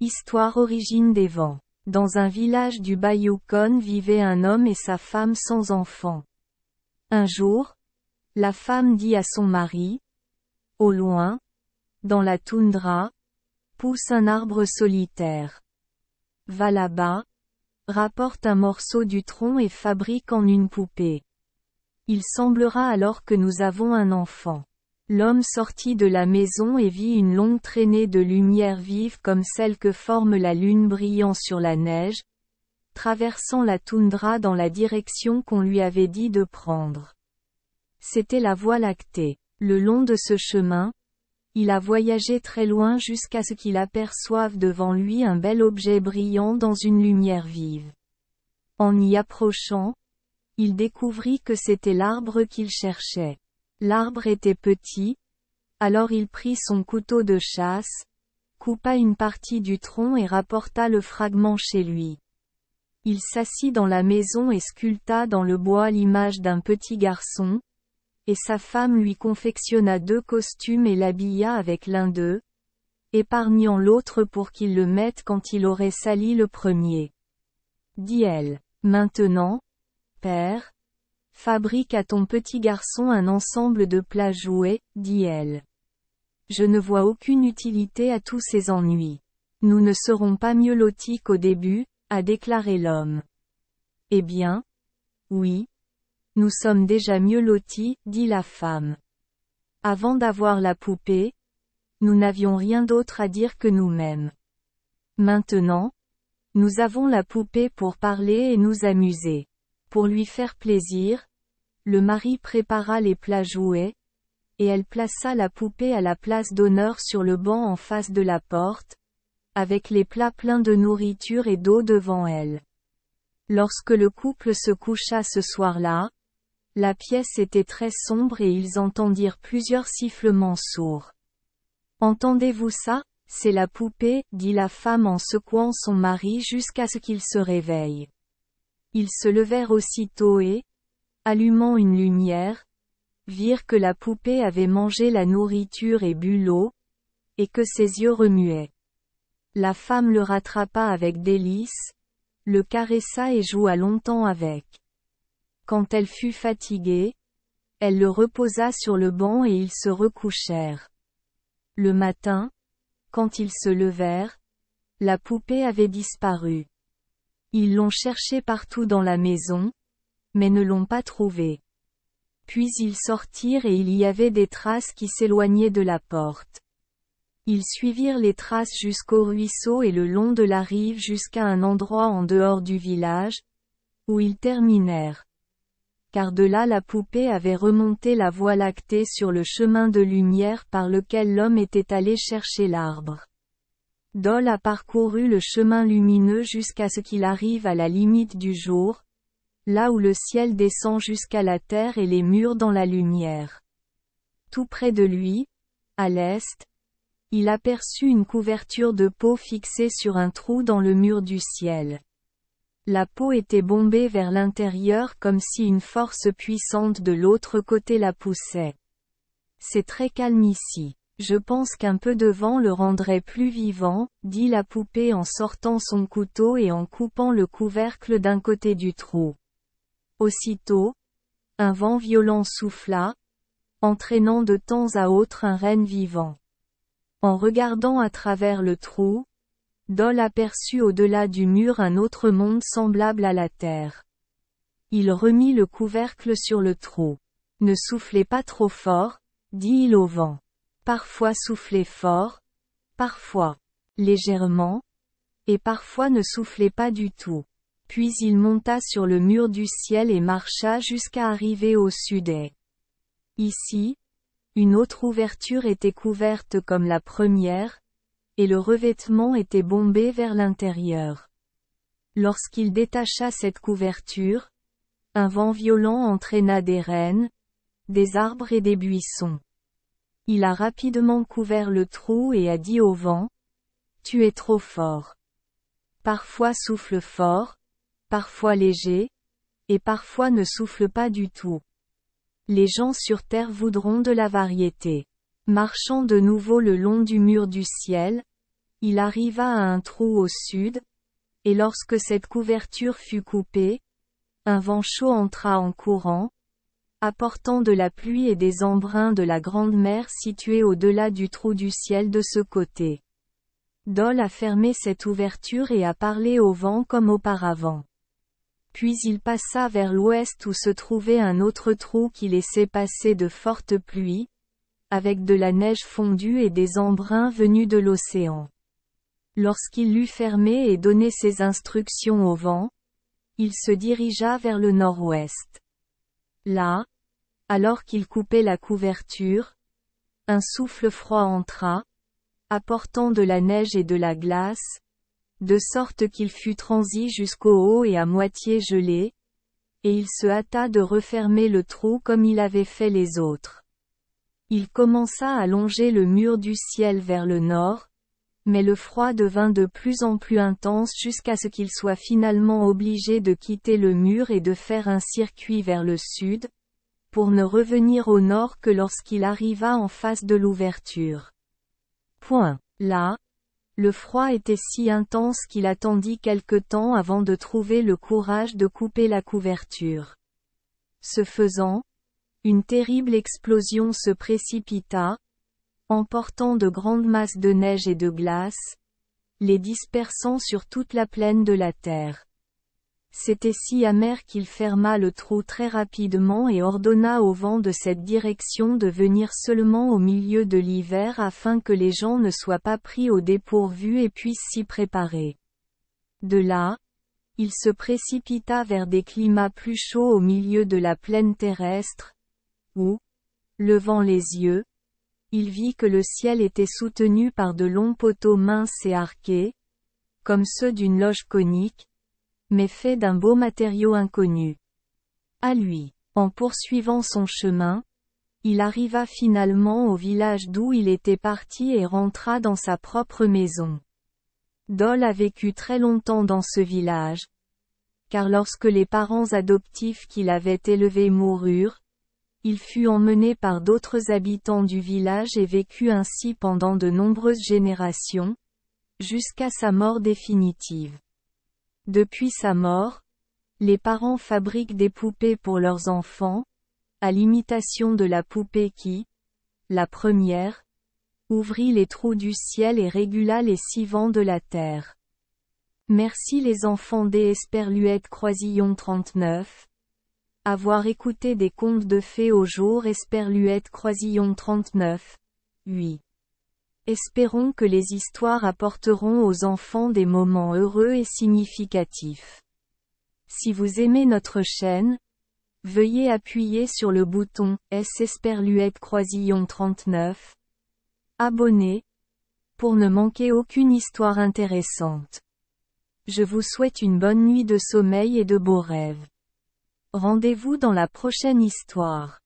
Histoire origine des vents. Dans un village du Yukon vivait un homme et sa femme sans enfant. Un jour, la femme dit à son mari, « Au loin, dans la toundra, pousse un arbre solitaire. Va là-bas, rapporte un morceau du tronc et fabrique en une poupée. Il semblera alors que nous avons un enfant. » L'homme sortit de la maison et vit une longue traînée de lumière vive comme celle que forme la lune brillant sur la neige, traversant la toundra dans la direction qu'on lui avait dit de prendre. C'était la Voie lactée. Le long de ce chemin, il a voyagé très loin jusqu'à ce qu'il aperçoive devant lui un bel objet brillant dans une lumière vive. En y approchant, il découvrit que c'était l'arbre qu'il cherchait. L'arbre était petit, alors il prit son couteau de chasse, coupa une partie du tronc et rapporta le fragment chez lui. Il s'assit dans la maison et sculpta dans le bois l'image d'un petit garçon, et sa femme lui confectionna 2 costumes et l'habilla avec l'un d'eux, épargnant l'autre pour qu'il le mette quand il aurait sali le premier. Dit-elle, « Maintenant, père, fabrique à ton petit garçon un ensemble de plats jouets, dit-elle. Je ne vois aucune utilité à tous ces ennuis. Nous ne serons pas mieux lotis qu'au début, a déclaré l'homme. Eh bien, oui. Nous sommes déjà mieux lotis, dit la femme. Avant d'avoir la poupée, nous n'avions rien d'autre à dire que nous-mêmes. Maintenant, nous avons la poupée pour parler et nous amuser. Pour lui faire plaisir, le mari prépara les plats jouets, et elle plaça la poupée à la place d'honneur sur le banc en face de la porte, avec les plats pleins de nourriture et d'eau devant elle. Lorsque le couple se coucha ce soir-là, la pièce était très sombre et ils entendirent plusieurs sifflements sourds. « Entendez-vous ça? C'est la poupée, dit la femme en secouant son mari jusqu'à ce qu'il se réveille. Ils se levèrent aussitôt et, allumant une lumière, virent que la poupée avait mangé la nourriture et bu l'eau, et que ses yeux remuaient. La femme le rattrapa avec délice, le caressa et joua longtemps avec. Quand elle fut fatiguée, elle le reposa sur le banc et ils se recouchèrent. Le matin, quand ils se levèrent, la poupée avait disparu. Ils l'ont cherchée partout dans la maison, mais ne l'ont pas trouvée. Puis ils sortirent et il y avait des traces qui s'éloignaient de la porte. Ils suivirent les traces jusqu'au ruisseau et le long de la rive jusqu'à un endroit en dehors du village, où ils terminèrent. Car de là la poupée avait remonté la Voie lactée sur le chemin de lumière par lequel l'homme était allé chercher l'arbre. Dol a parcouru le chemin lumineux jusqu'à ce qu'il arrive à la limite du jour, là où le ciel descend jusqu'à la terre et les murs dans la lumière. Tout près de lui, à l'est, il aperçut une couverture de peau fixée sur un trou dans le mur du ciel. La peau était bombée vers l'intérieur comme si une force puissante de l'autre côté la poussait. C'est très calme ici. Je pense qu'un peu de vent le rendrait plus vivant, dit la poupée en sortant son couteau et en coupant le couvercle d'un côté du trou. Aussitôt, un vent violent souffla, entraînant de temps à autre un renne vivant. En regardant à travers le trou, Dol aperçut au-delà du mur un autre monde semblable à la terre. Il remit le couvercle sur le trou. Ne soufflez pas trop fort, dit-il au vent. Parfois soufflez fort, parfois légèrement, et parfois ne soufflez pas du tout. Puis il monta sur le mur du ciel et marcha jusqu'à arriver au sud-est. Ici, une autre ouverture était couverte comme la première, et le revêtement était bombé vers l'intérieur. Lorsqu'il détacha cette couverture, un vent violent entraîna des rennes, des arbres et des buissons. Il a rapidement couvert le trou et a dit au vent, « Tu es trop fort. Parfois souffle fort, parfois léger, et parfois ne souffle pas du tout. Les gens sur terre voudront de la variété. » Marchant de nouveau le long du mur du ciel, Il arriva à un trou au sud, et lorsque cette couverture fut coupée, un vent chaud entra en courant, apportant de la pluie et des embruns de la grande mer située au-delà du trou du ciel de ce côté. Dol a fermé cette ouverture et a parlé au vent comme auparavant. Puis il passa vers l'ouest où se trouvait un autre trou qui laissait passer de fortes pluies, avec de la neige fondue et des embruns venus de l'océan. Lorsqu'il l'eut fermé et donné ses instructions au vent, il se dirigea vers le nord-ouest. Là, alors qu'il coupait la couverture, un souffle froid entra, apportant de la neige et de la glace, de sorte qu'il fut transi jusqu'au haut et à moitié gelé, et il se hâta de refermer le trou comme il avait fait les autres. Il commença à longer le mur du ciel vers le nord, mais le froid devint de plus en plus intense jusqu'à ce qu'il soit finalement obligé de quitter le mur et de faire un circuit vers le sud, pour ne revenir au nord que lorsqu'il arriva en face de l'ouverture. Là, le froid était si intense qu'il attendit quelque temps avant de trouver le courage de couper la couverture. Ce faisant, une terrible explosion se précipita, emportant de grandes masses de neige et de glace, les dispersant sur toute la plaine de la terre. C'était si amer qu'il ferma le trou très rapidement et ordonna au vent de cette direction de venir seulement au milieu de l'hiver afin que les gens ne soient pas pris au dépourvu et puissent s'y préparer. De là, il se précipita vers des climats plus chauds au milieu de la plaine terrestre, où, levant les yeux, il vit que le ciel était soutenu par de longs poteaux minces et arqués, comme ceux d'une loge conique, mais faits d'un beau matériau inconnu. À lui, en poursuivant son chemin, il arriva finalement au village d'où il était parti et rentra dans sa propre maison. Dol a vécu très longtemps dans ce village, car lorsque les parents adoptifs qu'il avait élevés moururent, il fut emmené par d'autres habitants du village et vécut ainsi pendant de nombreuses générations, jusqu'à sa mort définitive. Depuis sa mort, les parents fabriquent des poupées pour leurs enfants, à l'imitation de la poupée qui, la première, ouvrit les trous du ciel et régula les 6 vents de la terre. Merci les enfants des Esperluette Croisillon 39. Avoir écouté des contes de fées au jour Esperluette Croisillon 39. 8. Espérons que les histoires apporteront aux enfants des moments heureux et significatifs. Si vous aimez notre chaîne, veuillez appuyer sur le bouton S Esperluette Croisillon 39. Abonner, pour ne manquer aucune histoire intéressante. Je vous souhaite une bonne nuit de sommeil et de beaux rêves. Rendez-vous dans la prochaine histoire.